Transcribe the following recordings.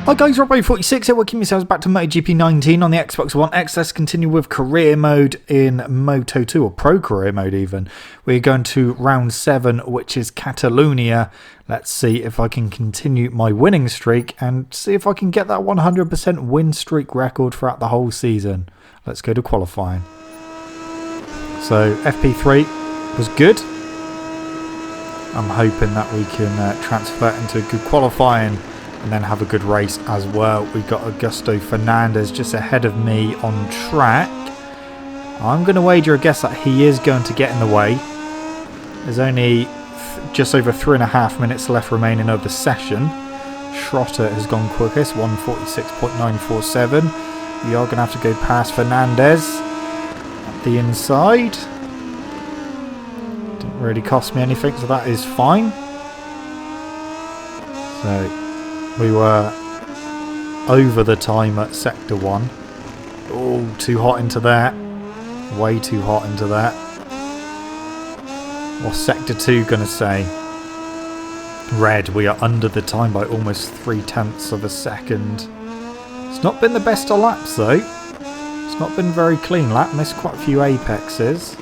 Hi guys, Robbo46 here, welcome yourselves back to MotoGP 19 on the Xbox One X. Let's continue with career mode in Moto 2, or pro career mode even. We're going to round 7, which is Catalunya. Let's see if I can continue my winning streak and see if I can get that 100% win streak record throughout the whole season. Let's go to qualifying. So FP3 was good. I'm hoping that we can transfer it into good qualifying and then have a good race as well. We've got Augusto Fernandez just ahead of me on track. I'm going to wager a guess that he is going to get in the way. There's only just over 3.5 minutes left remaining of the session. Schrotter has gone quickest, 146.947. We are going to have to go past Fernandez at the inside. Didn't really cost me anything, so that is fine. So we were over the time at Sector 1. Oh, too hot into that. Way too hot into that. What's Sector 2 going to say? Red, we are under the time by almost 0.3 of a second. It's not been the best of laps though. It's not been very clean lap. Missed quite a few apexes. So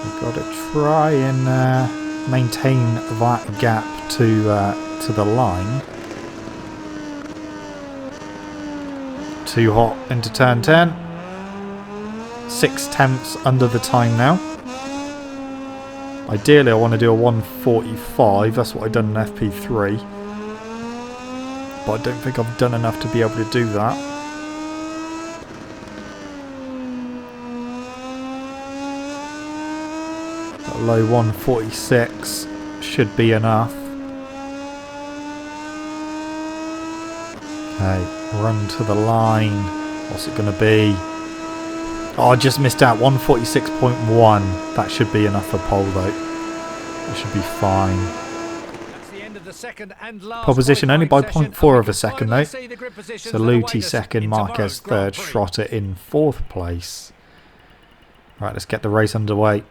we've got to try and maintain that gap to the line. Too hot into turn 10. 0.6 under the time now. Ideally I want to do a 1:45. That's what I've done in FP3. But I don't think I've done enough to be able to do that. Low 1:46 should be enough. Okay, run to the line. What's it going to be? Oh, I just missed out. 1:46.1. That should be enough for pole though. That should be fine. That's the end of the second and last pole position only by 0.4 of a session. second though. So Luti second, Marquez third, Schrotter in 4th place. Right, let's get the race underway.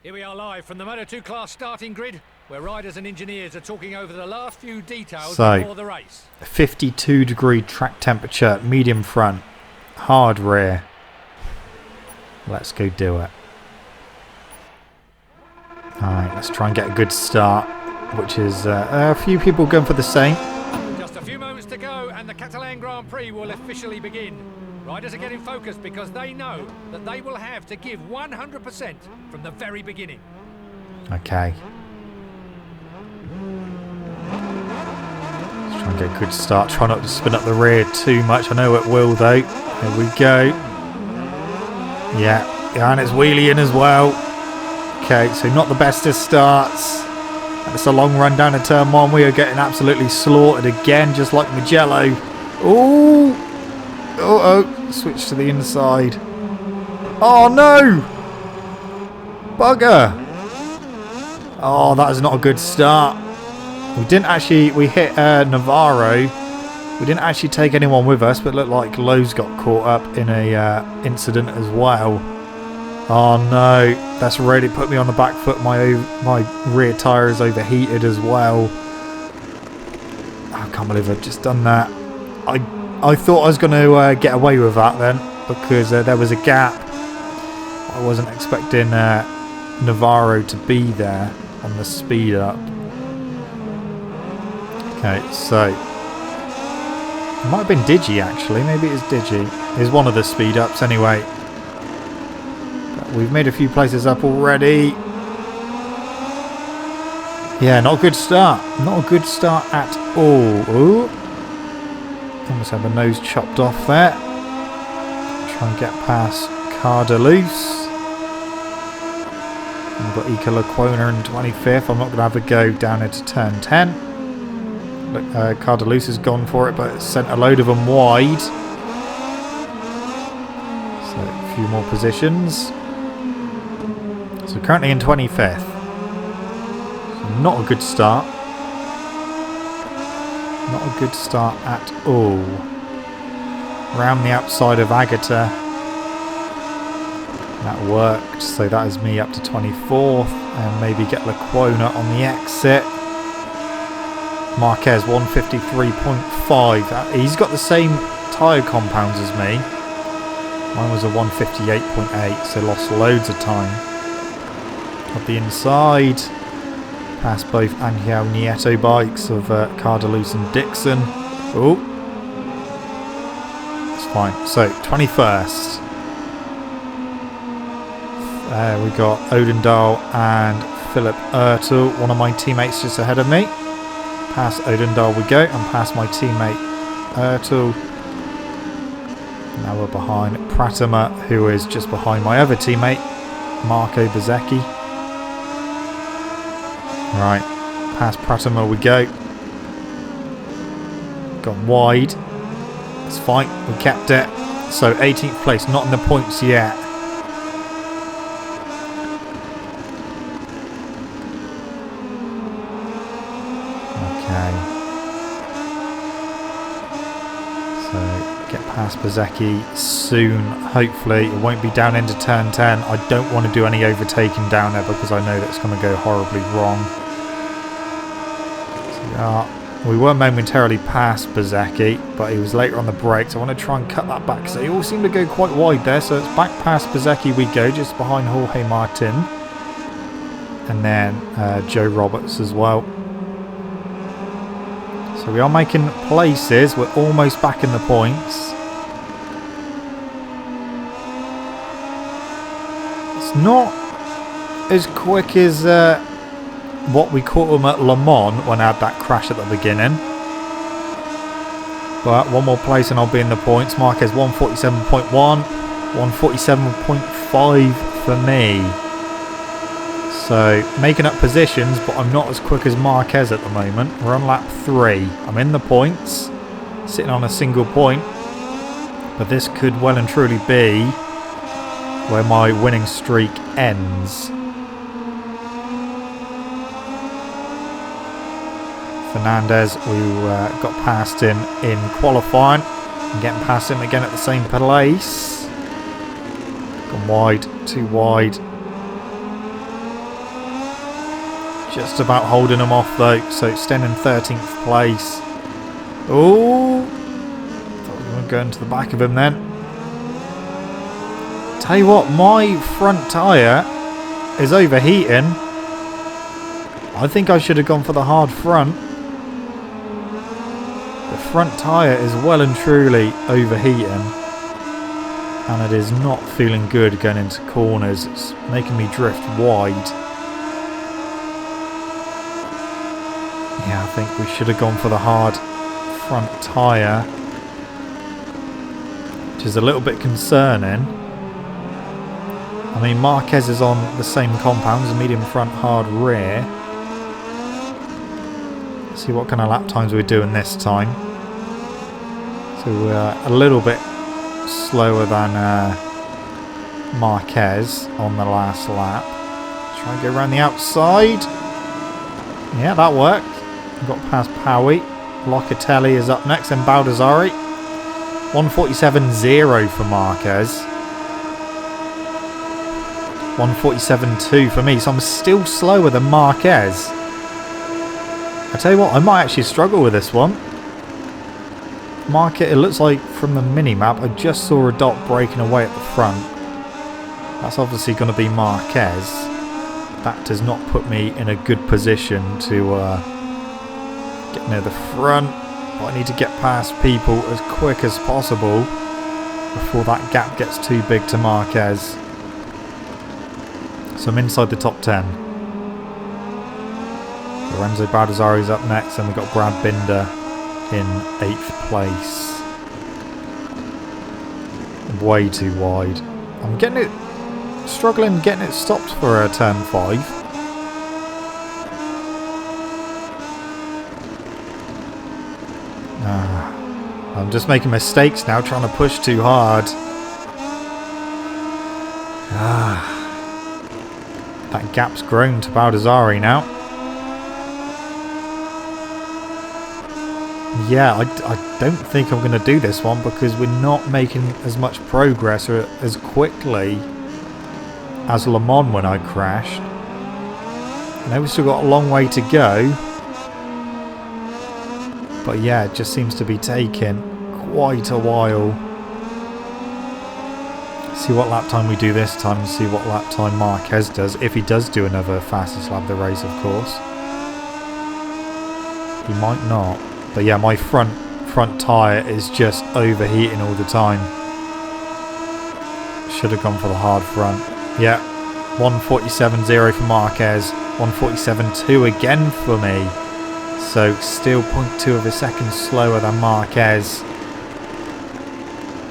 Here we are live from the Moto2 class starting grid, where riders and engineers are talking over the last few details before the race. 52 degree track temperature, medium front, hard rear. Let's go do it. Alright, let's try and get a good start, which is a few people going for the same. Just a few moments to go and the Catalan Grand Prix will officially begin. Riders are getting focused because they know that they will have to give 100% from the very beginning. Okay. Let's try and get a good start. Try not to spin up the rear too much. I know it will though. Here we go. Yeah, and it's wheelie in as well. Okay, so not the best of starts. And it's a long run down to turn 1. We are getting absolutely slaughtered again, just like Mugello. Ooh! Oh, switch to the inside. Oh no! Bugger! Oh, that is not a good start. We hit Navarro. We didn't actually take anyone with us, but it looked like Lowe's got caught up in a incident as well. Oh no, that's really put me on the back foot. My rear tyre is overheated as well. I can't believe I've just done that. I thought I was going to get away with that then, because there was a gap. I wasn't expecting Navarro to be there on the speed up. Okay, so it might have been Digi actually. Maybe it is Digi. It's one of the speed ups anyway. But we've made a few places up already. Yeah, not a good start. Not a good start at all. Ooh. Almost had my nose chopped off there. Try and get past Cardelus. We've got Ika Laquona in 25th. I'm not going to have a go down into turn 10. Look, Cardelus has gone for it, but sent a load of them wide. So a few more positions. So currently in 25th. So not a good start. Not a good start at all. Round the outside of Agata. That worked, so that is me up to 24th, and maybe get Laquona on the exit. Marquez 153.5. He's got the same tyre compounds as me. Mine was a 158.8, so lost loads of time. Up the inside, past both Angel Nieto bikes of Catalunya and Dixon. Oh, it's fine. So 21st. We got Odendahl and Philip Ertel, one of my teammates just ahead of me. Past Odendahl we go, and past my teammate Ertel. Now we're behind Pratama, who is just behind my other teammate, Marco Bezzecchi. Right, past Pratama we go. Gone wide. It's fine, we kept it. So 18th place, not in the points yet. Past Bezzecchi soon, hopefully. It won't be down into turn 10. I don't want to do any overtaking down there because I know that's going to go horribly wrong. So, we were momentarily past Bezzecchi, but he was later on the brakes. I want to try and cut that back because they all seem to go quite wide there. So it's back past Bezzecchi we go, just behind Jorge Martin. And then Joe Roberts as well. So we are making places. We're almost back in the points. It's not as quick as what we caught them at Le Mans when I had that crash at the beginning. But one more place and I'll be in the points. Marquez 147.1, 147.5 for me. So making up positions, but I'm not as quick as Marquez at the moment. We're on lap 3. I'm in the points, sitting on a single point. But this could well and truly be where my winning streak ends. Fernandez, we got past him in qualifying. I'm getting past him again at the same place. Gone wide, too wide. Just about holding him off though, so extending 13th place. Oh, thought we were going to the back of him then. Tell you what, my front tyre is overheating. I think I should have gone for the hard front. The front tyre is well and truly overheating. And it is not feeling good going into corners. It's making me drift wide. Yeah, I think we should have gone for the hard front tyre, which is a little bit concerning. I mean, Marquez is on the same compounds, medium front, hard rear. Let's see what kind of lap times we're doing this time. So we're a little bit slower than Marquez on the last lap. Try and go around the outside. Yeah, that worked. Got past Powie. Locatelli is up next, and Baldassari. 147.0 for Marquez. 147.2 for me, so I'm still slower than Marquez. I tell you what, I might actually struggle with this one. Marquez, it looks like from the mini-map, I just saw a dot breaking away at the front. That's obviously going to be Marquez. That does not put me in a good position to get near the front, but I need to get past people as quick as possible before that gap gets too big to Marquez. So I'm inside the top 10. Lorenzo Baldassari's up next, and we've got Brad Binder in 8th place. Way too wide. I'm getting it, struggling getting it stopped for turn 5. I'm just making mistakes now, trying to push too hard. That gap's grown to Baldassari now. Yeah, I don't think I'm going to do this one because we're not making as much progress or as quickly as Le Mans when I crashed. I know we've still got a long way to go. But yeah, it just seems to be taking quite a while. See what lap time we do this time and see what lap time Marquez does. If he does do another fastest lap of the race, of course. He might not. But yeah, my front tyre is just overheating all the time. Should have gone for the hard front. Yeah, 1:47.0 for Marquez. 1:47.2 again for me. So still 0.2 of a second slower than Marquez.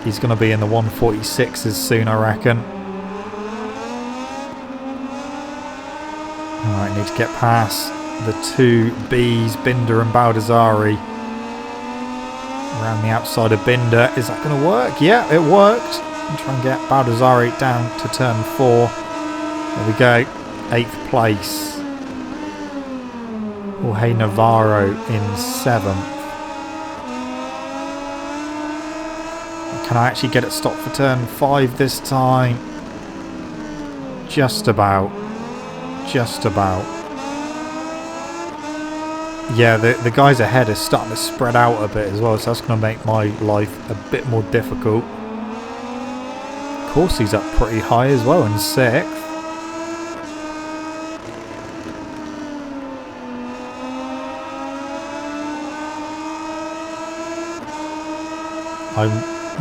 He's going to be in the 1:46s soon, I reckon. Alright, need to get past the two Bs, Binder and Baldassari. Around the outside of Binder. Is that going to work? Yeah, it worked. And try and get Baldassari down to turn 4. There we go. 8th place. Jorge Navarro in 7th. Can I actually get it stopped for turn 5 this time? Just about. Just about. Yeah, the guys ahead are starting to spread out a bit as well, so that's going to make my life a bit more difficult. Of course, he's up pretty high as well in 6th.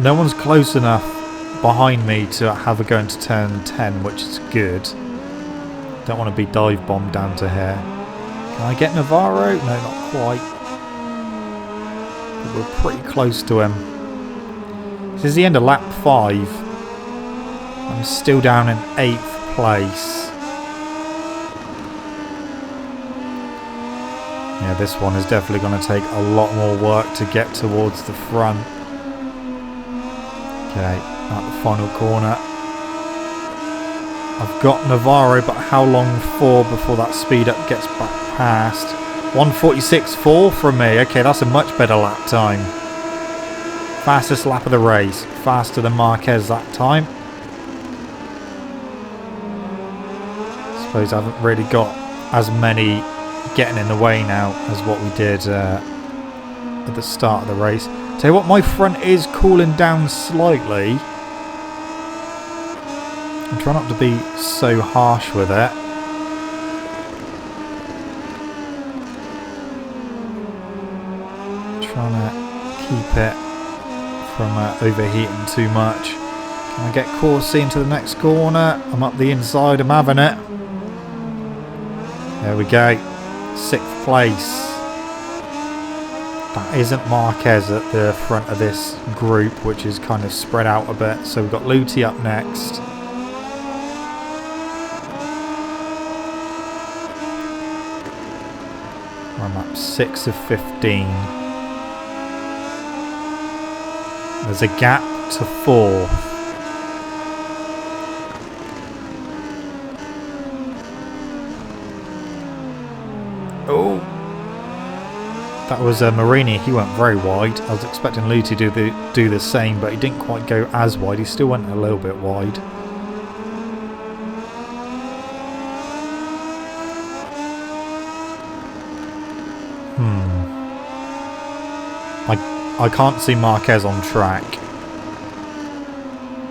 No one's close enough behind me to have a go into turn 10, which is good. Don't want to be dive bombed down to here. Can I get Navarro? No, not quite. But we're pretty close to him. This is the end of lap 5. I'm still down in 8th place. Yeah, this one is definitely going to take a lot more work to get towards the front. Okay, at the final corner. I've got Navarro, but how long for before that speed up gets back past? 1:46.4 from me. Okay, that's a much better lap time. Fastest lap of the race. Faster than Marquez that time. Suppose I haven't really got as many getting in the way now as what we did at the start of the race. Tell you what, my front is cooling down slightly. I'm trying not to be so harsh with it. Trying to keep it from overheating too much. Can I get Corsi into the next corner? I'm up the inside, I'm having it. There we go. 6th place. That isn't Marquez at the front of this group, which is kind of spread out a bit. So we've got Luti up next. I'm up 6 of 15. There's a gap to 4th. Oh! That was Marini. He went very wide. I was expecting Luti to do the same, but he didn't quite go as wide. He still went a little bit wide. I can't see Marquez on track.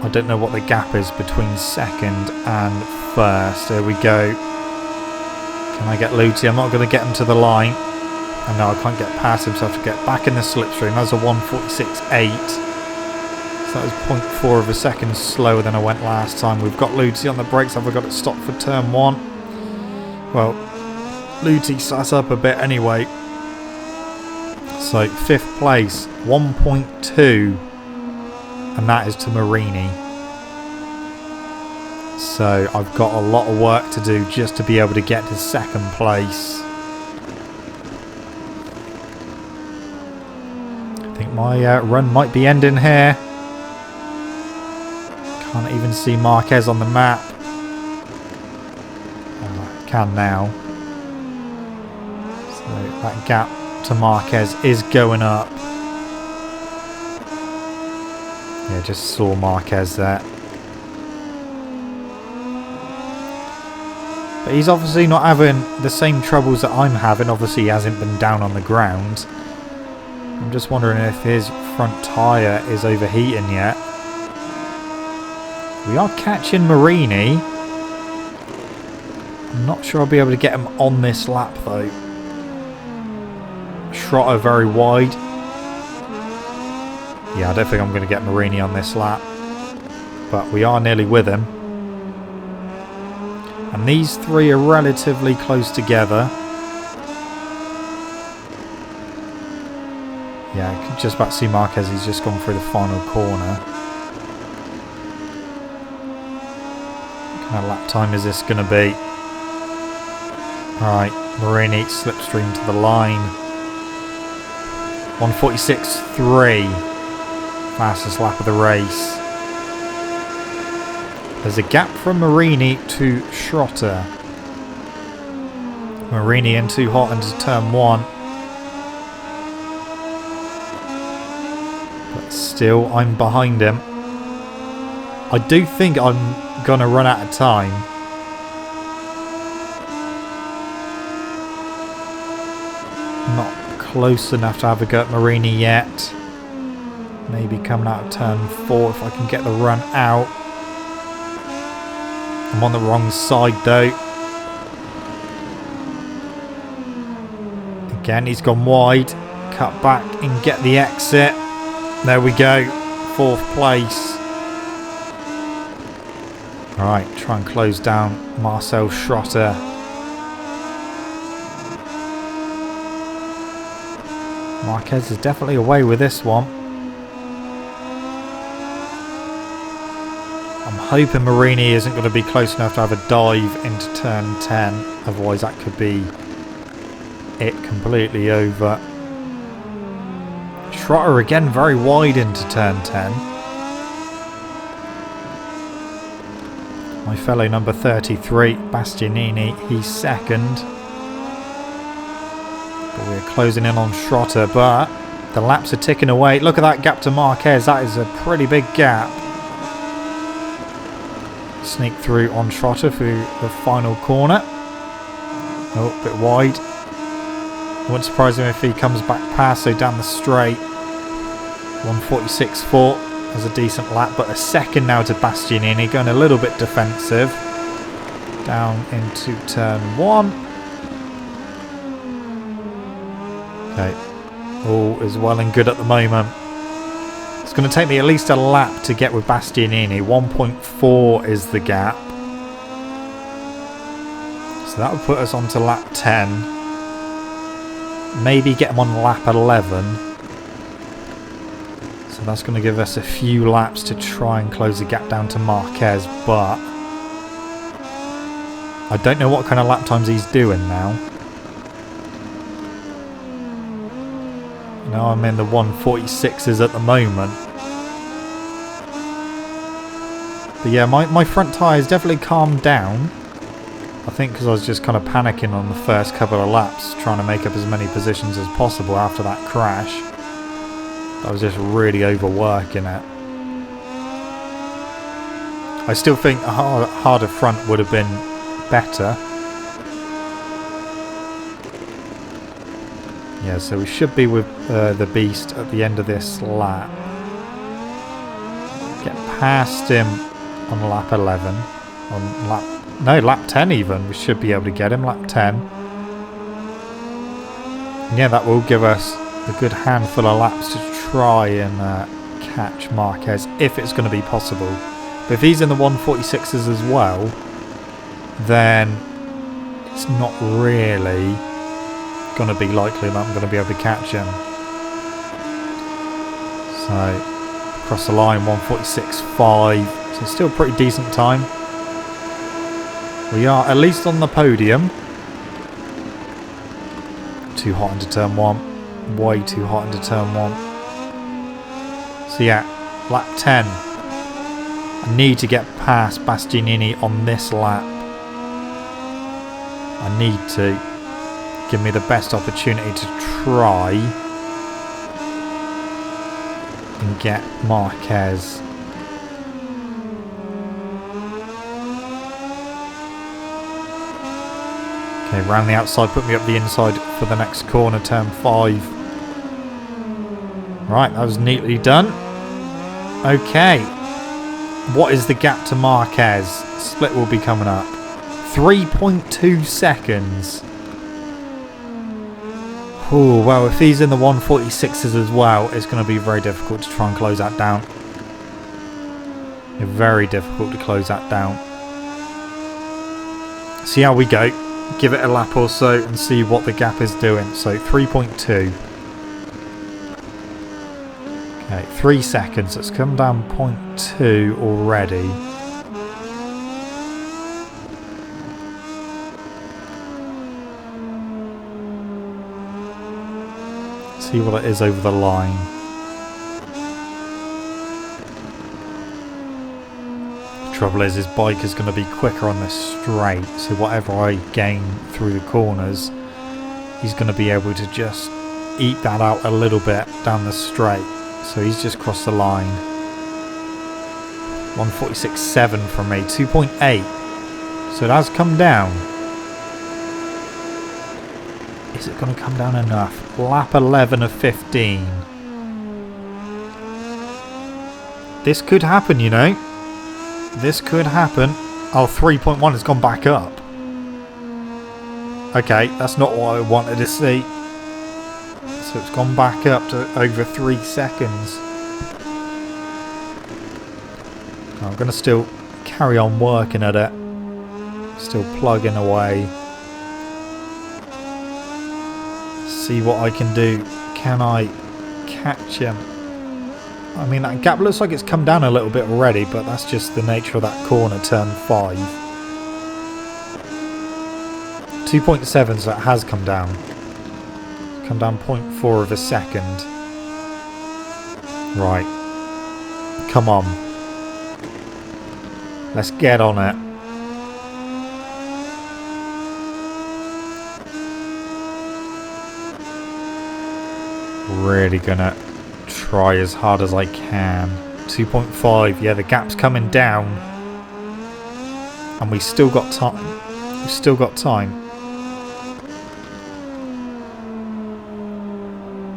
I don't know what the gap is between 2nd and 1st. There we go. Can I get Luti? I'm not going to get him to the line. And no, I can't get past him, so I have to get back in the slipstream. That's a 1:46.8. So that was 0.4 of a second slower than I went last time. We've got Luti on the brakes. Have I got it stopped for turn 1? Well, Luti sat up a bit anyway. So 5th place, 1.2. And that is to Marini. So I've got a lot of work to do just to be able to get to 2nd place. I think my run might be ending here. Can't even see Marquez on the map. Oh, I can now. So that gap to Marquez is going up. Yeah, just saw Marquez there. But he's obviously not having the same troubles that I'm having. Obviously he hasn't been down on the ground. I'm just wondering if his front tyre is overheating yet. We are catching Marini. I'm not sure I'll be able to get him on this lap though. Schrotter very wide. Yeah, I don't think I'm going to get Marini on this lap. But we are nearly with him. And these three are relatively close together. Yeah, I could just about see Marquez. He's just gone through the final corner. What kind of lap time is this going to be? Alright, Marini slipstream to the line. 1:46.3. Fastest lap of the race. There's a gap from Marini to Schrotter. Marini in too hot into turn 1. But still, I'm behind him. I do think I'm going to run out of time. Not close enough to have a go at Marini yet. Maybe coming out of turn 4 if I can get the run out. I'm on the wrong side though. Again, he's gone wide. Cut back and get the exit. There we go. 4th place. Alright, try and close down Marcel Schrotter. Marquez is definitely away with this one. I'm hoping Marini isn't going to be close enough to have a dive into turn 10. Otherwise that could be it completely over. Schrotter again very wide into turn 10. My fellow number 33, Bastianini, he's second. But we're closing in on Schrotter, but the laps are ticking away. Look at that gap to Marquez. That is a pretty big gap. Sneak through on Schrotter through the final corner. Oh, a bit wide. Wouldn't surprise him if he comes back past, so down the straight. 1:46.4 as a decent lap, but a second now to Bastianini, going a little bit defensive. Down into turn 1. Okay, all is well and good at the moment. It's going to take me at least a lap to get with Bastianini. 1.4 is the gap. So that would put us on to lap 10. Maybe get him on lap 11. So that's going to give us a few laps to try and close the gap down to Marquez. But I don't know what kind of lap times he's doing now. Now I'm in the 1:46s at the moment. But yeah, my front tyre has definitely calmed down. I think because I was just kind of panicking on the first couple of laps, trying to make up as many positions as possible after that crash. I was just really overworking it. I still think a harder front would have been better. Yeah, so we should be with the Beast at the end of this lap. Get past him on lap 11. On lap 10 even. We should be able to get him lap 10. And yeah, that will give us a good handful of laps to try and catch Marquez if it's going to be possible. But if he's in the 1:46s as well, then it's not really going to be likely that I'm going to be able to catch him. So across the line, 1:46.5. So still pretty decent time. We are at least on the podium. Too hot into turn 1. Way too hot into turn 1. So yeah, lap 10. I need to get past Bastianini on this lap. I need to. Give me the best opportunity to try and get Marquez. Okay, round the outside, put me up the inside for the next corner, turn 5. Right, that was neatly done. Okay. What is the gap to Marquez? Split will be coming up. 3.2 seconds. Oh, well, if he's in the 146s as well, it's going to be very difficult to try and close that down. Very difficult to close that down. See how we go. Give it a lap or so and see what the gap is doing. So 3.2. Okay, 3 seconds. It's come down 0.2 already. See what it is over the line. The trouble is, his bike is going to be quicker on this straight, so whatever I gain through the corners, he's going to be able to just eat that out a little bit down the straight. So he's just crossed the line. 146.7 from me, 2.8. So it has come down. Is it going to come down enough? Lap 11 of 15. This could happen, you know. This could happen. Oh, 3.1 has gone back up. Okay, that's not what I wanted to see. So it's gone back up to over 3 seconds. I'm going to still carry on working at it. Still plugging away. See what I can do. Can I catch him? I mean, that gap looks like it's come down a little bit already, but that's just the nature of that corner, turn 5. 2.7, so it has come down. Come down 0.4 of a second. Right. Come on. Let's get on it. Really gonna try as hard as I can. 2.5. Yeah, the gap's coming down. And we still got time. We've still got time.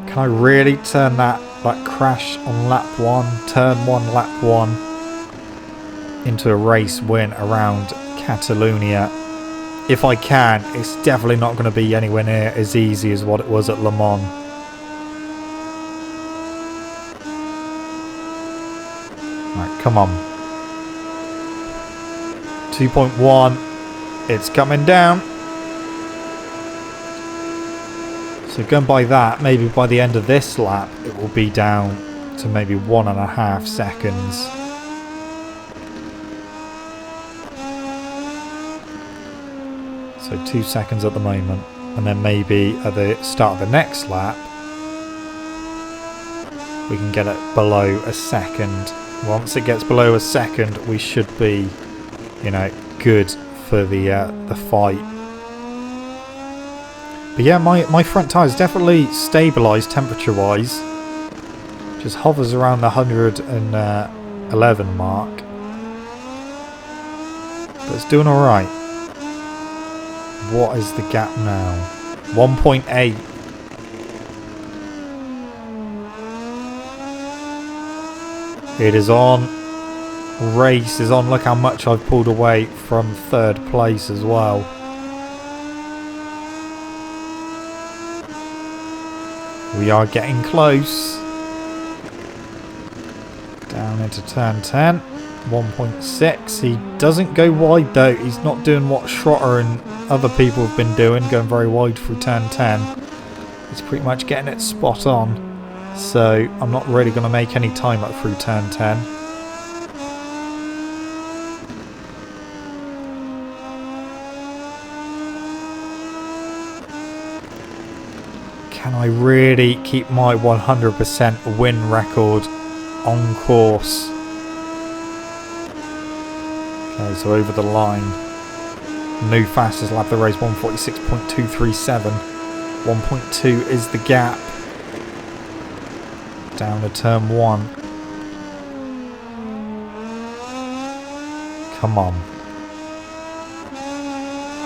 Can I really turn that crash on lap 1, turn 1, lap 1 into a race win around Catalunya? If I can, it's definitely not going to be anywhere near as easy as what it was at Le Mans. Right, come on. 2.1. It's coming down. So going by that, maybe by the end of this lap, it will be down to maybe 1.5 seconds. So 2 seconds at the moment. And then maybe at the start of the next lap, we can get it below a second. Once it gets below a second, we should be, you know, good for the fight. But yeah, my front tyre is definitely stabilised temperature-wise. Just hovers around the 111 mark. But it's doing alright. What is the gap now? 1.8. It is on. Race is on. Look how much I've pulled away from 3rd place as well. We are getting close. Down into turn 10. 1.6. He doesn't go wide though. He's not doing what Schrotter and other people have been doing, going very wide through turn 10. He's pretty much getting it spot on. So I'm not really going to make any time up through turn 10. Can I really keep my 100% win record on course? Okay, so over the line. New fastest lap of the race, 146.237. 1.2 is the gap. Down to turn 1. Come on.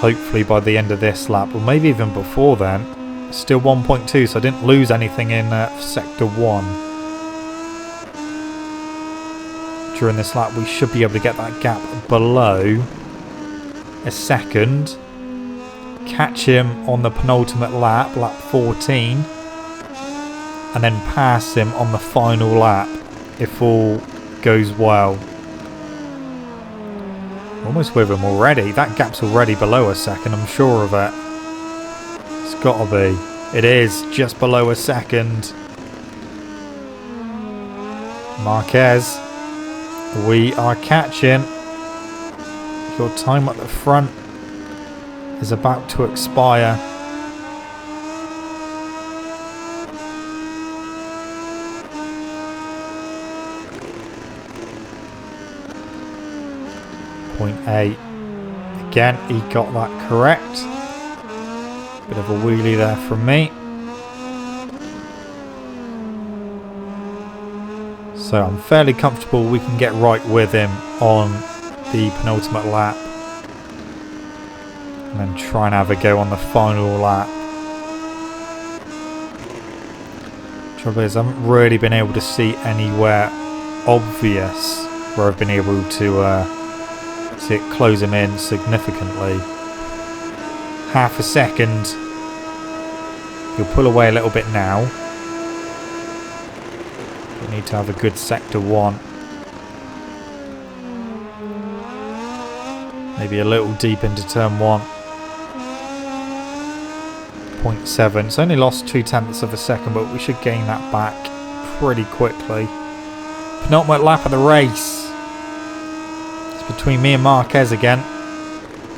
Hopefully by the end of this lap, or maybe even before then. Still 1.2, so I didn't lose anything in sector 1. during this lap, we should be able to get that gap below a second. Catch him on the penultimate lap, lap 14. And then pass him on the final lap if all goes well. Almost with him already. That gap's already below a second, I'm sure of it. It's got to be. It is just below a second. Marquez, we are catching. Your time at the front is about to expire. .8. Again, he got that correct. Bit of a wheelie there from me. So I'm fairly comfortable we can get right with him on the penultimate lap. And then try and have a go on the final lap. Trouble is, I haven't really been able to see anywhere obvious where I've been able to see it close him in significantly. Half a second. He'll pull away a little bit now. We need to have a good sector 1. Maybe a little deep into turn 1. 0.7. It's only lost 0.2 of a second, but we should gain that back pretty quickly. Penultimate lap of the race. Between me and Marquez again,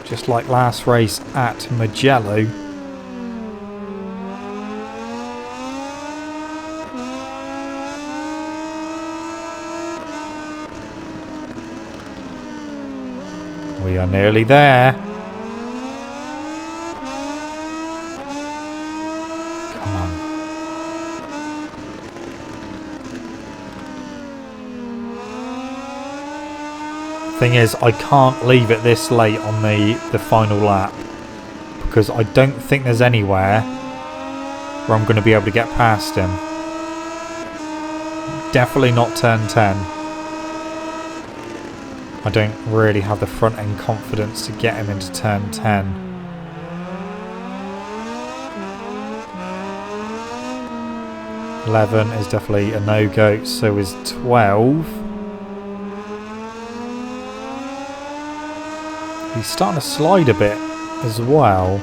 just like last race at Mugello. We are nearly there. Come on. Thing is, I can't leave it this late on the final lap because I don't think there's anywhere where I'm going to be able to get past him. Definitely not turn 10. I don't really have the front end confidence to get him into turn 10. .11 is definitely a no-go, so is 12. He's starting to slide a bit as well.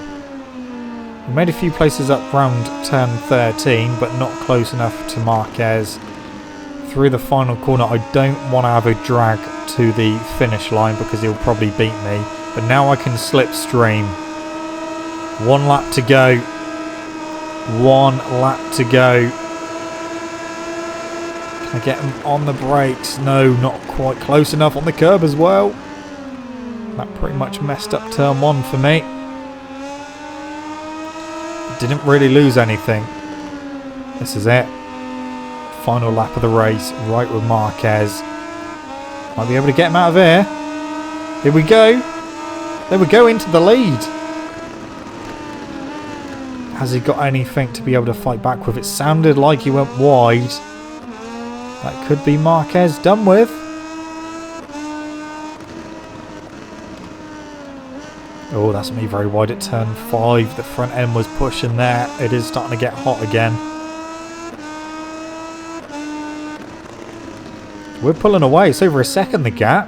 We made a few places up round turn 13, but not close enough to Marquez. Through the final corner, I don't want to have a drag to the finish line because he'll probably beat me. But now I can slipstream. 1 lap to go. 1 lap to go. Can I get him on the brakes? No, not quite close enough on the curb as well. That pretty much messed up turn 1 for me. Didn't really lose anything. This is it. Final lap of the race, right with Marquez. Might be able to get him out of here. Here we go. There we go, into the lead. Has he got anything to be able to fight back with? It sounded like he went wide. That could be Marquez done with. Oh, that's me very wide at turn 5. The front end was pushing there. It is starting to get hot again. We're pulling away. It's over a second, the gap.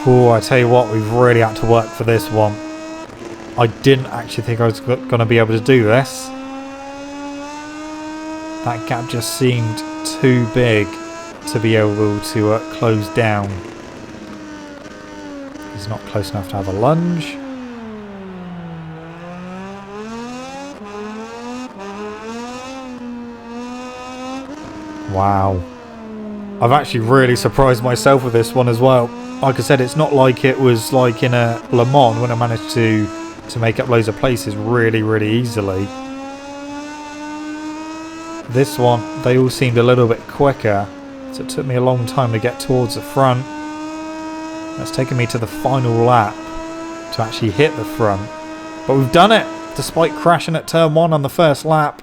Oh, I tell you what, we've really had to work for this one. I didn't actually think I was going to be able to do this. That gap just seemed too big to be able to close down. He's not close enough to have a lunge. Wow. I've actually really surprised myself with this one as well. Like I said, it's not like it was like in a Le Mans when I managed to make up loads of places really, really easily. This one, they all seemed a little bit quicker, so it took me a long time to get towards the front. That's taken me to the final lap to actually hit the front. But we've done it! Despite crashing at turn 1 on the first lap,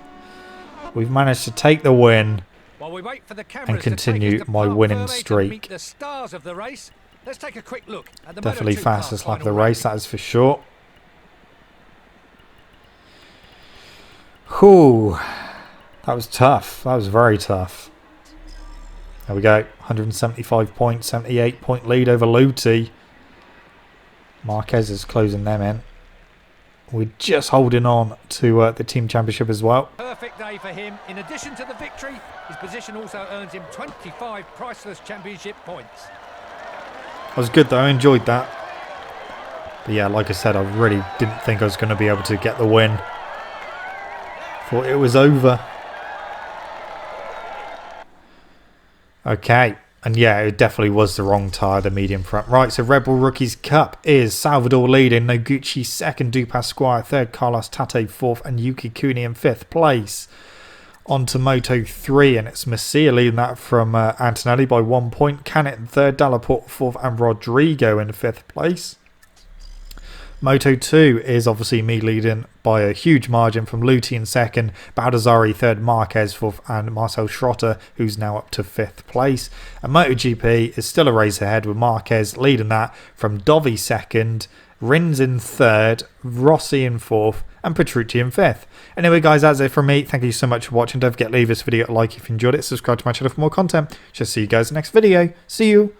we've managed to take the win. While we wait for the cameras continue to take us to my Parc winning Ferme to streak. meet the stars of the race, let's take a quick look at the Definitely Moto2 fastest car lap of the final race, rating. that is for sure. Whew. That was tough. That was very tough. There we go. 175 points, 78 point lead over Luti. Marquez is closing them in. We're just holding on to the team championship as well. Perfect day for him. In addition to the victory, his position also earns him 25 priceless championship points. That was good though, I enjoyed that. But yeah, like I said, I really didn't think I was going to be able to get the win. Thought it was over. Okay, and yeah, it definitely was the wrong tyre, the medium front. Right, so Red Bull Rookies Cup is Salvador leading, Noguchi second, Dupas Squire third, Carlos Tate fourth, and Yuki Kuni in fifth place. On to Moto 3, and it's Messia leading that from Antonelli by 1 point, Canet in third, Delaporte fourth, and Rodrigo in fifth place. Moto 2 is obviously me leading by a huge margin from Luti in second, Baldassari third, Marquez fourth, and Marcel Schrotter, who's now up to fifth place. And MotoGP is still a race ahead with Marquez leading that from Dovi second, Rins in third, Rossi in fourth, and Petrucci in fifth. Anyway guys, that's it from me. Thank you so much for watching. Don't forget to leave this video a like if you enjoyed it, subscribe to my channel for more content. Just see you guys in the next video. See you.